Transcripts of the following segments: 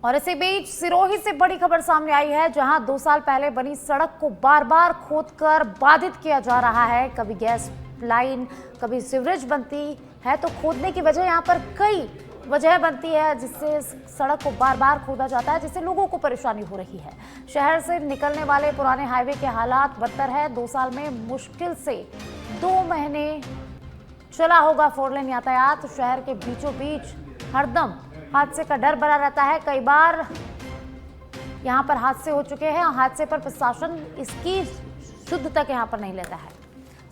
और इसी बीच सिरोही से बड़ी खबर सामने आई है, जहां 2 साल पहले बनी सड़क को बार बार खोदकर बाधित किया जा रहा है। कभी गैस लाइन, कभी सीवरेज बनती है, तो खोदने की वजह यहां पर कई वजह बनती है, जिससे सड़क को बार बार खोदा जाता है, जिससे लोगों को परेशानी हो रही है। शहर से निकलने वाले पुराने हाईवे के हालात बदतर है। 2 साल में मुश्किल से 2 महीने चला होगा 4 लेन यातायात। शहर के बीचों बीच हरदम हादसे का डर बना रहता है। कई बार यहां पर हादसे हो चुके हैं। हादसे पर प्रशासन इसकी शुद्ध तक यहां पर नहीं लेता है।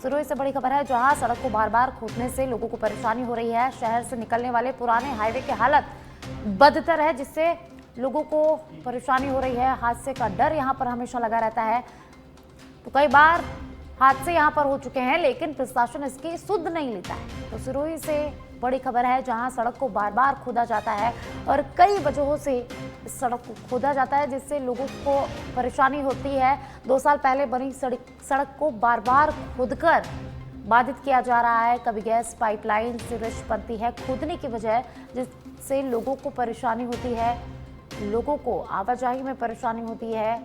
सिरोही से बड़ी खबर है, जहां सड़क को बार बार खोदने से लोगों को परेशानी हो रही है। शहर से निकलने वाले पुराने हाईवे की हालत बदतर है, जिससे लोगों को परेशानी हो रही है। हादसे का डर यहां पर हमेशा लगा रहता है। तो कई बार हादसे यहां पर हो चुके हैं, लेकिन प्रशासन इसकी सुध नहीं लेता है। तो सिरोही से बड़ी खबर है, जहां सड़क को बार बार खोदा जाता है और कई वजहों से इस सड़क को खोदा जाता है, जिससे लोगों को परेशानी होती है। 2 साल पहले बनी सड़क को बार बार खोदकर बाधित किया जा रहा है। कभी गैस पाइपलाइन सीवरेज बनती है खोदने की वजह, जिससे लोगों को परेशानी होती है। लोगों को आवाजाही में परेशानी होती है।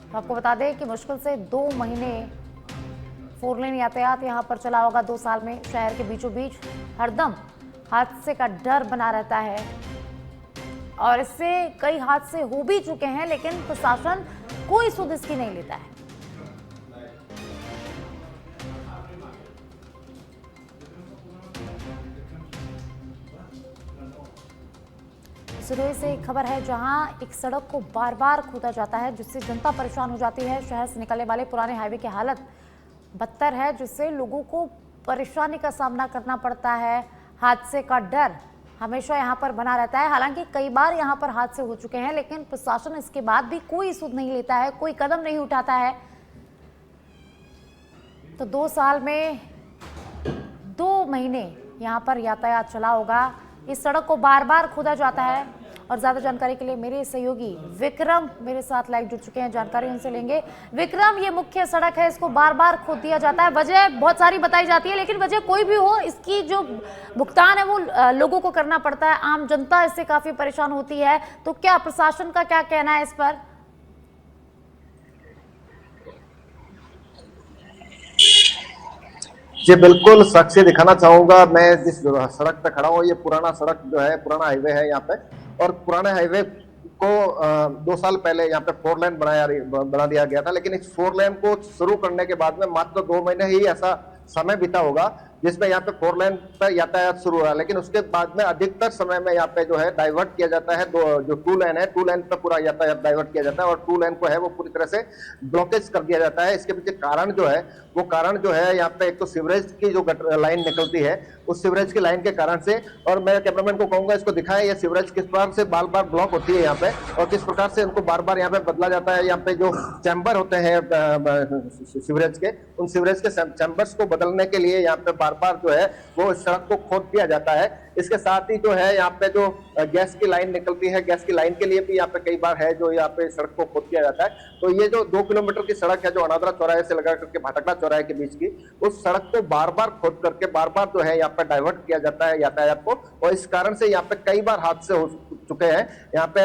आपको बता दें कि मुश्किल से 2 महीने 4 लेन यातायात यहां पर चला होगा 2 साल में। शहर के बीचों बीच हरदम हादसे का डर बना रहता है और इससे कई हादसे हो भी चुके हैं, लेकिन प्रशासन कोई सुध इसकी नहीं लेता है। सिरोही से एक खबर है, जहां एक सड़क को बार बार खोदा जाता है, जिससे जनता परेशान हो जाती है। शहर से निकलने वाले पुराने हाईवे की हालत बदतर है, जिससे लोगों को परेशानी का सामना करना पड़ता है। हादसे का डर हमेशा यहां पर बना रहता है। हालांकि कई बार यहां पर हादसे हो चुके हैं, लेकिन प्रशासन इसके बाद भी कोई सुध नहीं लेता है, कोई कदम नहीं उठाता है। तो 2 साल में 2 महीने यहां पर यातायात चला होगा। इस सड़क को बार बार खोदा जाता है। और ज्यादा जानकारी के लिए मेरे सहयोगी विक्रम मेरे साथ लाइव जुड़ चुके हैं, जानकारी उनसे लेंगे। विक्रम, ये मुख्य सड़क है, इसको बार बार खोद दिया जाता है। वजह बहुत सारी बताई जाती है, लेकिन वजह कोई भी हो, इसकी जो भुगतान है वो लोगों को करना पड़ता है। आम जनता इससे काफी परेशान होती है। तो क्या प्रशासन का क्या कहना है इस पर? जी बिल्कुल, साक्षी दिखाना चाहूंगा। मैं जिस सड़क पे खड़ा हूँ, ये पुराना सड़क जो है, पुराना हाईवे है यहाँ पे। और पुराने हाईवे को 2 साल पहले यहाँ पे 4 लेन बना दिया गया था, लेकिन इस 4 लेन को शुरू करने के बाद में मात्र 2 महीने ही ऐसा समय बीता होगा जिसमें यहाँ पे 4 लेन पर यातायात शुरू हुआ। लेकिन उसके बाद में अधिकतर समय में यहाँ पे जो है डाइवर्ट किया जाता है। जो 2 लेन है, 2 लेन पे पूरा यातायात डाइवर्ट किया जाता है और 2 लेन को है वो पूरी तरह से ब्लॉकेज कर दिया जाता है। इसके पीछे कारण जो है, वो कारण जो है यहाँ पे एक तो सीवरेज की जो लाइन निकलती है, उस सीवरेज की लाइन के कारण से। और मैं कैमरामैन को कहूंगा इसको दिखाएं, ये सीवरेज किस प्रकार से बार बार ब्लॉक होती है यहाँ पे, और किस प्रकार से इनको बार बार यहाँ पे बदला जाता है। यहाँ पे जो चैम्बर होते हैं सीवरेज के, उन सीवरेज के चैम्बर्स को बदलने के लिए यहाँ पे बार बार जो है वो सड़क को खोद दिया जाता है। इसके साथ ही जो है यहाँ पे जो गैस की लाइन निकलती है, गैस की लाइन के लिए भी यहाँ पे कई बार है जो यहाँ पे सड़क को खोद दिया जाता है। तो ये जो 2 किलोमीटर की सड़क है, जो अनादरा चौराहे से लगा करके भाटकड़ा चौराहे के बीच की, उस सड़क को बार बार खोद करके बार बार जो है यहाँ पे डाइवर्ट किया जाता है यातायात को। और इस कारण से यहाँ पे कई बार हादसे हो चुके हैं। यहाँ पे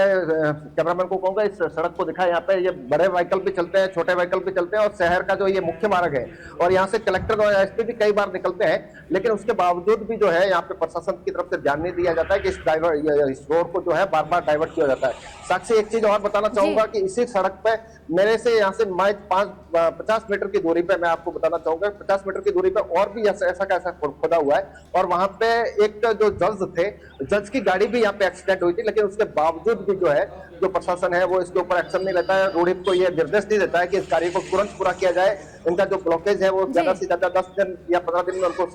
कैमरामैन को कहूंगा इस सड़क को दिखा, यहाँ पे ये बड़े व्हीकल भी चलते हैं, छोटे व्हीकल भी चलते हैं, और शहर का जो ये मुख्य मार्ग है, और यहाँ से कलेक्टर और एसपी भी कई बार निकलते हैं। लेकिन उसके बावजूद भी जो है यहाँ पे प्रशासन की तरफ से ध्यान नहीं दिया जाता है कि इस रोड को जो है बार बार डाइवर्ट किया जाता है। साक्षी, एक चीज और बताना चाहूंगा कि इसी सड़क पे मेरे से यहाँ से 50 मीटर की दूरी पे, मैं आपको बताना चाहूंगा 50 मीटर की दूरी पे और भी ऐसा का ऐसा खोदा हुआ है। और वहां पे एक जो जज थे, जज की गाड़ी भी यहाँ पे एक्सीडेंट हुई थी, लेकिन उसके बावजूद भी जो है, जो प्रशासन है वो इसके ऊपर एक्शन नहीं लेता है। रोहित को ये निर्देश नहीं देता है कि इस कार्य को तुरंत पूरा किया जाए। इनका जो ब्लॉकेज है वो ज्यादा से ज्यादा 10 दिन या 15 दिन में उनको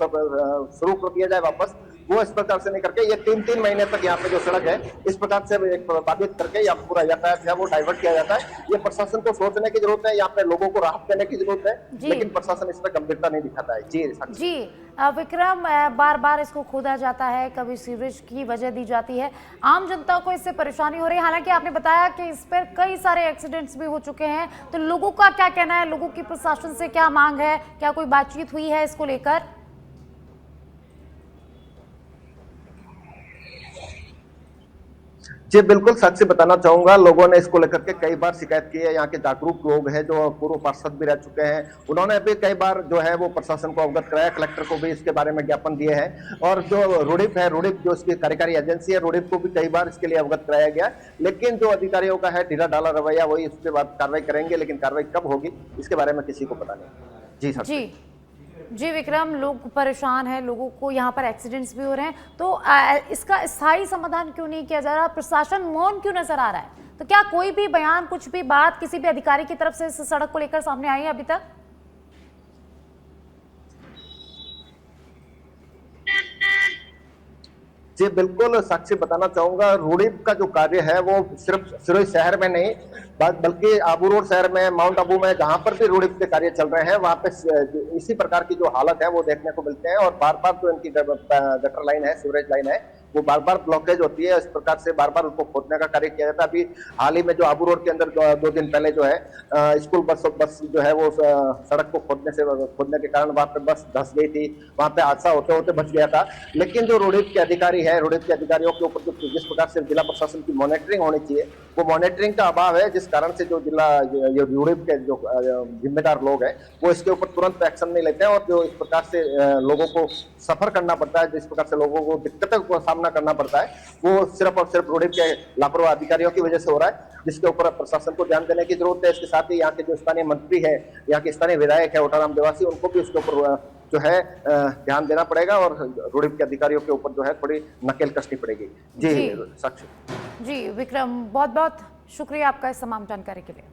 शुरू कर दिया जाए वापस। वो इस प्रकार से नहीं करके ये 3-3 महीने तक यहाँ पे जो सड़क है इस प्रकार से एक प्रभावित करके या पूरा यातायात है वो डाइवर्ट किया जाता है। ये प्रशासन को सोचने की जरूरत है, यहाँ पे लोगों को राहत देने की जरूरत है, लेकिन प्रशासन इस पर गंभीरता नहीं दिखाता है। जी विक्रम, बार बार इसको खोदा जाता है, कभी सीवरेज की वजह दी जाती है, आम जनता को इससे परेशानी हो रही है। हालांकि आपने बताया कि इस पर कई सारे एक्सीडेंट्स भी हो चुके हैं, तो लोगों का क्या कहना है, लोगों की प्रशासन से क्या मांग है, क्या कोई बातचीत हुई है इसको लेकर? जी बिल्कुल, सच से बताना चाहूँगा, लोगों ने इसको लेकर के कई बार शिकायत की है। यहाँ के जागरूक लोग हैं जो पूर्व पार्षद भी रह चुके हैं, उन्होंने भी कई बार जो है वो प्रशासन को अवगत कराया, कलेक्टर को भी इसके बारे में ज्ञापन दिए हैं। और जो रुडिप है, रुडिप जो इसकी कार्यकारी एजेंसी है, रुडिप को भी कई बार इसके लिए अवगत कराया गया। लेकिन जो अधिकारियों का है ढीला ढाला रवैया, वही इसके बाद कार्रवाई करेंगे, लेकिन कार्रवाई कब होगी इसके बारे में किसी को पता नहीं। जी सर। जी विक्रम, लोग परेशान हैं, लोगों को यहाँ पर एक्सीडेंट्स भी हो रहे हैं, तो इसका स्थायी समाधान क्यों नहीं किया जा रहा? प्रशासन मौन क्यों नजर आ रहा है? तो क्या कोई भी बयान, कुछ भी बात किसी भी अधिकारी की तरफ से इस सड़क को लेकर सामने आई है अभी तक? जी बिल्कुल, साक्षी बताना चाहूंगा, रुडिप का जो कार्य है वो सिर्फ सिरोही शहर में नहीं बल्कि आबू रोड शहर में, माउंट आबू में, जहां पर भी रुडिप के कार्य चल रहे हैं वहां पे इसी प्रकार की जो हालत है वो देखने को मिलते हैं। और बार बार जो इनकी गटर लाइन है, सीवरेज लाइन है, वो बार बार ब्लॉकेज होती है। इस प्रकार से बार बार उनको खोदने का कार्य किया जाता है। अभी हाल ही में जो आबू रोड के अंदर 2 दिन पहले जो है स्कूल बस जो है वो सड़क को खोदने के कारण वहां पे बस धंस गई थी, वहां पे हादसा होते होते बच गया था। लेकिन जो रुडिप के अधिकारी है, रुडिप के अधिकारियों के ऊपर जिस प्रकार से जिला प्रशासन की मॉनिटरिंग होनी चाहिए, वो मॉनिटरिंग का अभाव है, जिस कारण से जो रुडिप के जो जिम्मेदार लोग हैं वो इसके ऊपर तुरंत एक्शन नहीं लेते हैं। और जो इस प्रकार से लोगों को सफर करना पड़ता है, जिस प्रकार से लोगों को दिक्कतों का सामना करना पड़ता है, वो सिर्फ और सिर्फ रुडिप के लापरवाह अधिकारियों की वजह से हो रहा है, जिसके ऊपर प्रशासन को ध्यान देने की जरूरत है। इसके साथ ही यहाँ के जो स्थानीय मंत्री है, यहाँ के स्थानीय विधायक है ओटाराम देवासी, उनको भी इसके ऊपर जो है ध्यान देना पड़ेगा और रुडिप के अधिकारियों के ऊपर जो है थोड़ी नकेल कसनी पड़ेगी। जी साक्षी। जी विक्रम, बहुत बहुत शुक्रिया आपका इस तमाम जानकारी के लिए।